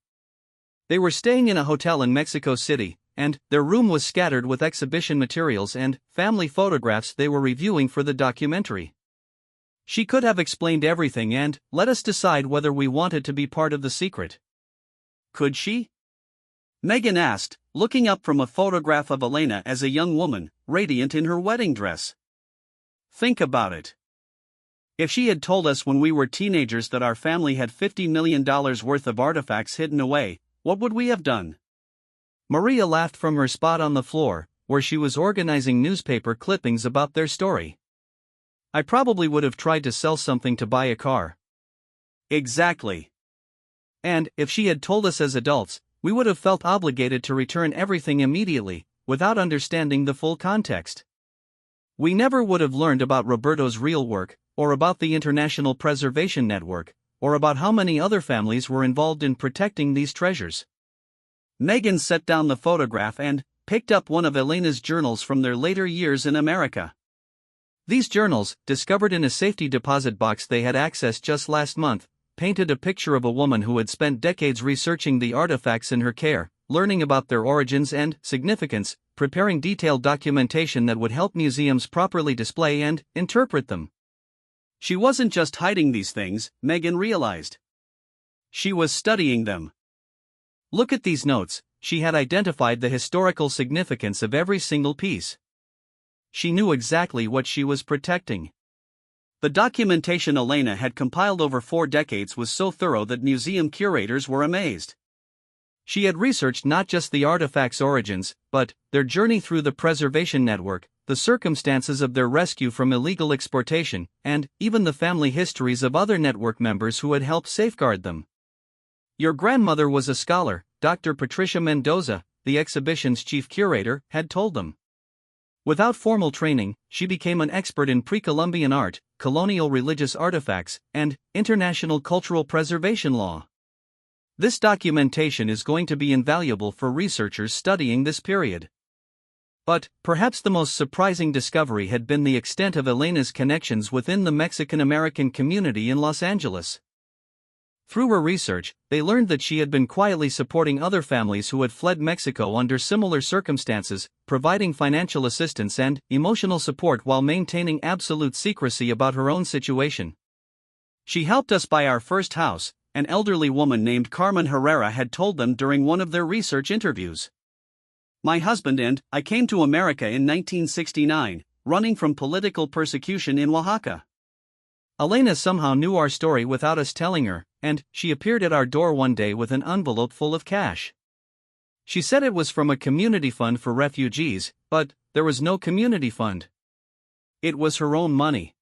They were staying in a hotel in Mexico City, and their room was scattered with exhibition materials and family photographs they were reviewing for the documentary. She could have explained everything and let us decide whether we wanted to be part of the secret. Could she? Meghan asked, looking up from a photograph of Elena as a young woman, radiant in her wedding dress. Think about it. If she had told us when we were teenagers that our family had $50 million worth of artifacts hidden away, what would we have done? Maria laughed from her spot on the floor, where she was organizing newspaper clippings about their story. I probably would have tried to sell something to buy a car. Exactly. And, if she had told us as adults, we would have felt obligated to return everything immediately, without understanding the full context. We never would have learned about Roberto's real work, or about the International Preservation Network, or about how many other families were involved in protecting these treasures. Megan set down the photograph and picked up one of Elena's journals from their later years in America. These journals, discovered in a safety deposit box they had accessed just last month, painted a picture of a woman who had spent decades researching the artifacts in her care, learning about their origins and significance, preparing detailed documentation that would help museums properly display and interpret them. She wasn't just hiding these things, Megan realized. She was studying them. Look at these notes, she had identified the historical significance of every single piece. She knew exactly what she was protecting. The documentation Elena had compiled over 4 decades was so thorough that museum curators were amazed. She had researched not just the artifacts' origins, but their journey through the preservation network, the circumstances of their rescue from illegal exportation, and even the family histories of other network members who had helped safeguard them. Your grandmother was a scholar, Dr. Patricia Mendoza, the exhibition's chief curator, had told them. Without formal training, she became an expert in pre-Columbian art, colonial religious artifacts, and international cultural preservation law. This documentation is going to be invaluable for researchers studying this period. But, perhaps the most surprising discovery had been the extent of Elena's connections within the Mexican-American community in Los Angeles. Through her research, they learned that she had been quietly supporting other families who had fled Mexico under similar circumstances, providing financial assistance and emotional support while maintaining absolute secrecy about her own situation. She helped us buy our first house, an elderly woman named Carmen Herrera had told them during one of their research interviews. My husband and I came to America in 1969, running from political persecution in Oaxaca. Elena somehow knew our story without us telling her, and she appeared at our door one day with an envelope full of cash. She said it was from a community fund for refugees, but there was no community fund. It was her own money.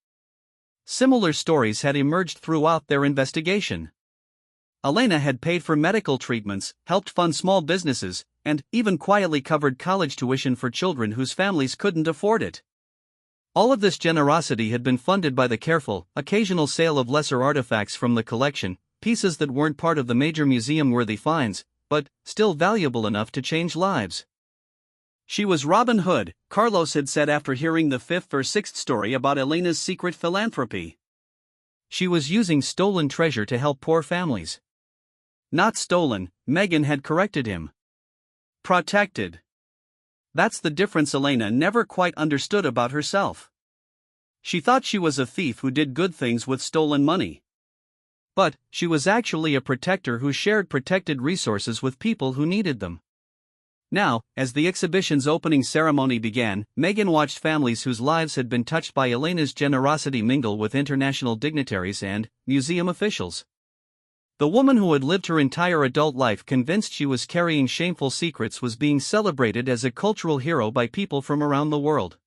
Similar stories had emerged throughout their investigation. Elena had paid for medical treatments, helped fund small businesses, and even quietly covered college tuition for children whose families couldn't afford it. All of this generosity had been funded by the careful, occasional sale of lesser artifacts from the collection, pieces that weren't part of the major museum-worthy finds, but still valuable enough to change lives. She was Robin Hood, Carlos had said after hearing the 5th or 6th story about Elena's secret philanthropy. She was using stolen treasure to help poor families. Not stolen, Megan had corrected him. Protected. That's the difference Elena never quite understood about herself. She thought she was a thief who did good things with stolen money. But, she was actually a protector who shared protected resources with people who needed them. Now, as the exhibition's opening ceremony began, Megan watched families whose lives had been touched by Elena's generosity mingle with international dignitaries and museum officials. The woman who had lived her entire adult life convinced she was carrying shameful secrets was being celebrated as a cultural hero by people from around the world.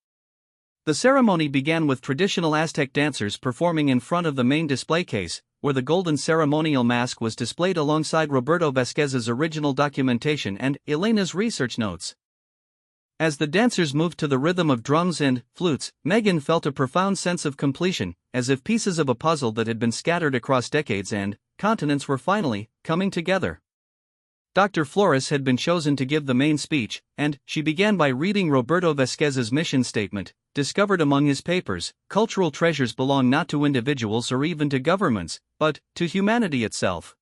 The ceremony began with traditional Aztec dancers performing in front of the main display case, where the golden ceremonial mask was displayed alongside Roberto Vasquez's original documentation and Elena's research notes. As the dancers moved to the rhythm of drums and flutes, Megan felt a profound sense of completion, as if pieces of a puzzle that had been scattered across decades and continents were finally coming together. Dr. Flores had been chosen to give the main speech, and she began by reading Roberto Vasquez's mission statement. Discovered among his papers, cultural treasures belong not to individuals or even to governments, but to humanity itself.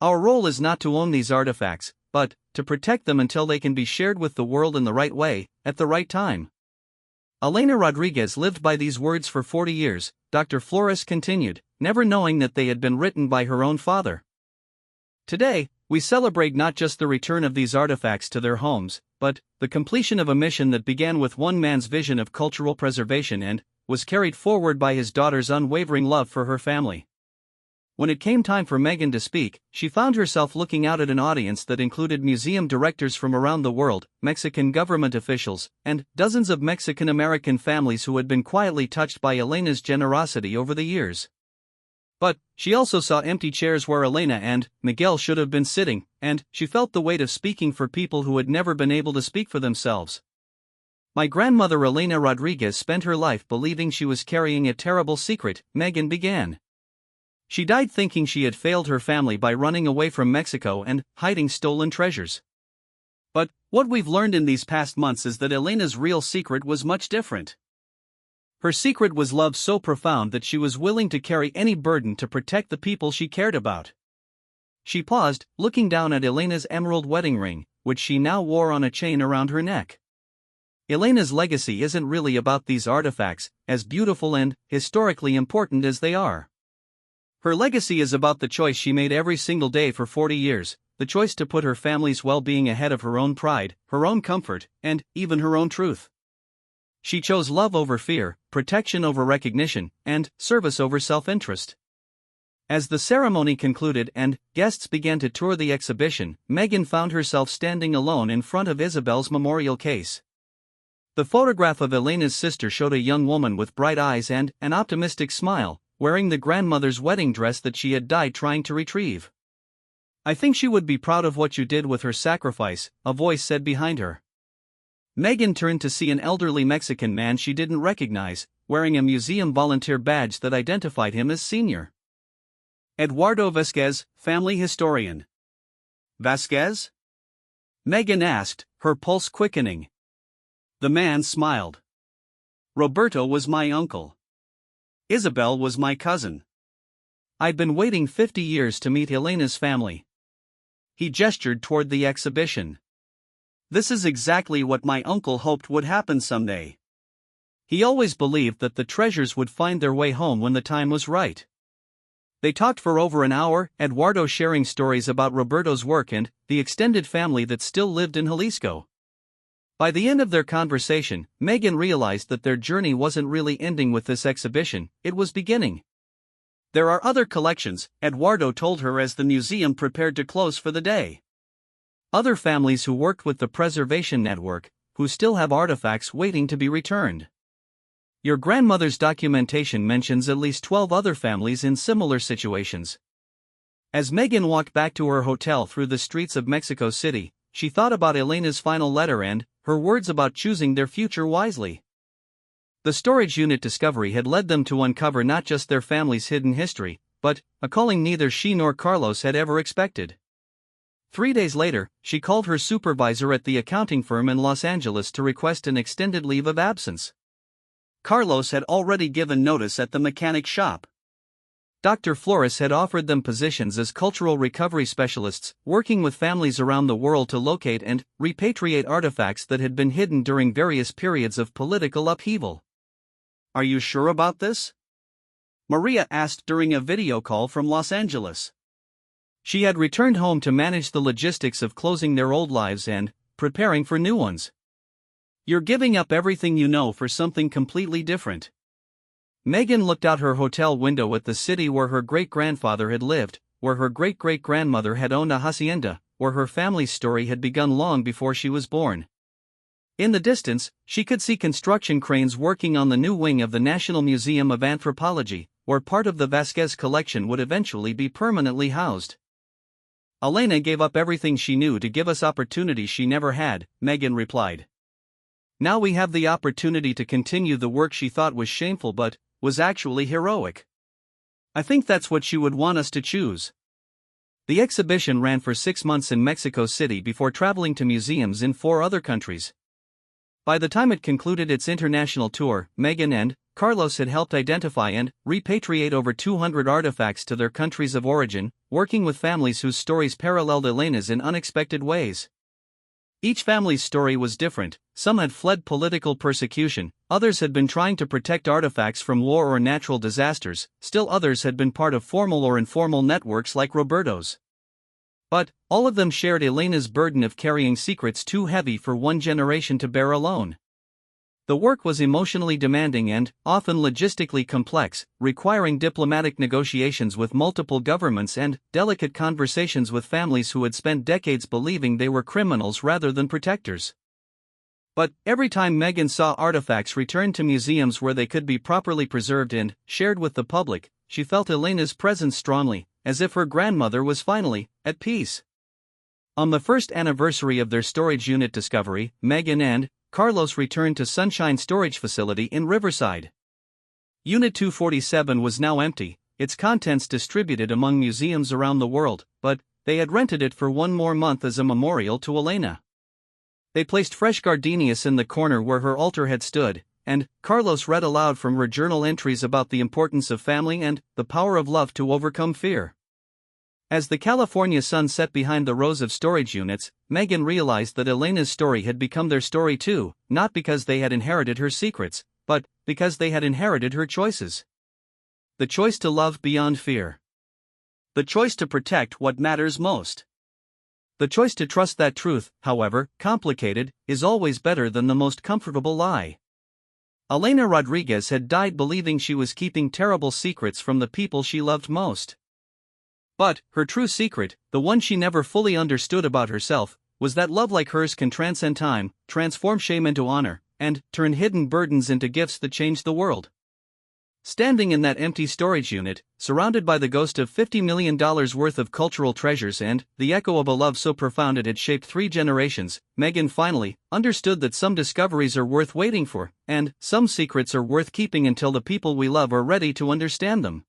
Our role is not to own these artifacts, but to protect them until they can be shared with the world in the right way, at the right time. Elena Rodriguez lived by these words for 40 years, Dr. Flores continued, never knowing that they had been written by her own father. Today, we celebrate not just the return of these artifacts to their homes, but the completion of a mission that began with one man's vision of cultural preservation and was carried forward by his daughter's unwavering love for her family. When it came time for Megan to speak, she found herself looking out at an audience that included museum directors from around the world, Mexican government officials, and dozens of Mexican-American families who had been quietly touched by Elena's generosity over the years. But she also saw empty chairs where Elena and Miguel should have been sitting, and she felt the weight of speaking for people who had never been able to speak for themselves. My grandmother Elena Rodriguez spent her life believing she was carrying a terrible secret, Megan began. She died thinking she had failed her family by running away from Mexico and hiding stolen treasures. But what we've learned in these past months is that Elena's real secret was much different. Her secret was love so profound that she was willing to carry any burden to protect the people she cared about. She paused, looking down at Elena's emerald wedding ring, which she now wore on a chain around her neck. Elena's legacy isn't really about these artifacts, as beautiful and historically important as they are. Her legacy is about the choice she made every single day for 40 years, the choice to put her family's well-being ahead of her own pride, her own comfort, and even her own truth. She chose love over fear, protection over recognition, and service over self-interest. As the ceremony concluded and guests began to tour the exhibition, Megan found herself standing alone in front of Isabel's memorial case. The photograph of Elena's sister showed a young woman with bright eyes and an optimistic smile, wearing the grandmother's wedding dress that she had died trying to retrieve. "I think she would be proud of what you did with her sacrifice," a voice said behind her. Megan turned to see an elderly Mexican man she didn't recognize, wearing a museum volunteer badge that identified him as senior. "Eduardo Vasquez, family historian." "Vasquez?" Megan asked, her pulse quickening. The man smiled. "Roberto was my uncle. Isabel was my cousin. I'd been waiting 50 years to meet Elena's family." He gestured toward the exhibition. "This is exactly what my uncle hoped would happen someday. He always believed that the treasures would find their way home when the time was right." They talked for over an hour, Eduardo sharing stories about Roberto's work and the extended family that still lived in Jalisco. By the end of their conversation, Megan realized that their journey wasn't really ending with this exhibition, it was beginning. "There are other collections," Eduardo told her as the museum prepared to close for the day. "Other families who worked with the preservation network, who still have artifacts waiting to be returned. Your grandmother's documentation mentions at least 12 other families in similar situations." As Megan walked back to her hotel through the streets of Mexico City, she thought about Elena's final letter and her words about choosing their future wisely. The storage unit discovery had led them to uncover not just their family's hidden history, but a calling neither she nor Carlos had ever expected. 3 days later, she called her supervisor at the accounting firm in Los Angeles to request an extended leave of absence. Carlos had already given notice at the mechanic shop. Dr. Flores had offered them positions as cultural recovery specialists, working with families around the world to locate and repatriate artifacts that had been hidden during various periods of political upheaval. "Are you sure about this?" Maria asked during a video call from Los Angeles. She had returned home to manage the logistics of closing their old lives and preparing for new ones. "You're giving up everything you know for something completely different." Megan looked out her hotel window at the city where her great-grandfather had lived, where her great-great-grandmother had owned a hacienda, where her family's story had begun long before she was born. In the distance, she could see construction cranes working on the new wing of the National Museum of Anthropology, where part of the Vasquez collection would eventually be permanently housed. "Elena gave up everything she knew to give us opportunities she never had," Megan replied. "Now we have the opportunity to continue the work she thought was shameful but was actually heroic. I think that's what she would want us to choose." The exhibition ran for 6 months in Mexico City before traveling to museums in 4 other countries. By the time it concluded its international tour, Megan and Carlos had helped identify and repatriate over 200 artifacts to their countries of origin, working with families whose stories paralleled Elena's in unexpected ways. Each family's story was different. Some had fled political persecution, others had been trying to protect artifacts from war or natural disasters, still others had been part of formal or informal networks like Roberto's. But all of them shared Elena's burden of carrying secrets too heavy for one generation to bear alone. The work was emotionally demanding and often logistically complex, requiring diplomatic negotiations with multiple governments and delicate conversations with families who had spent decades believing they were criminals rather than protectors. But every time Megan saw artifacts returned to museums where they could be properly preserved and shared with the public, she felt Elena's presence strongly, as if her grandmother was finally at peace. On the first anniversary of their storage unit discovery, Megan and Carlos returned to Sunshine Storage Facility in Riverside. Unit 247 was now empty, its contents distributed among museums around the world, but they had rented it for one more month as a memorial to Elena. They placed fresh gardenias in the corner where her altar had stood, and Carlos read aloud from her journal entries about the importance of family and the power of love to overcome fear. As the California sun set behind the rows of storage units, Megan realized that Elena's story had become their story too, not because they had inherited her secrets, but because they had inherited her choices. The choice to love beyond fear. The choice to protect what matters most. The choice to trust that truth, however complicated, is always better than the most comfortable lie. Elena Rodriguez had died believing she was keeping terrible secrets from the people she loved most. But her true secret, the one she never fully understood about herself, was that love like hers can transcend time, transform shame into honor, and turn hidden burdens into gifts that change the world. Standing in that empty storage unit, surrounded by the ghost of $50 million worth of cultural treasures and the echo of a love so profound it had shaped 3 generations, Megan finally understood that some discoveries are worth waiting for, and some secrets are worth keeping until the people we love are ready to understand them.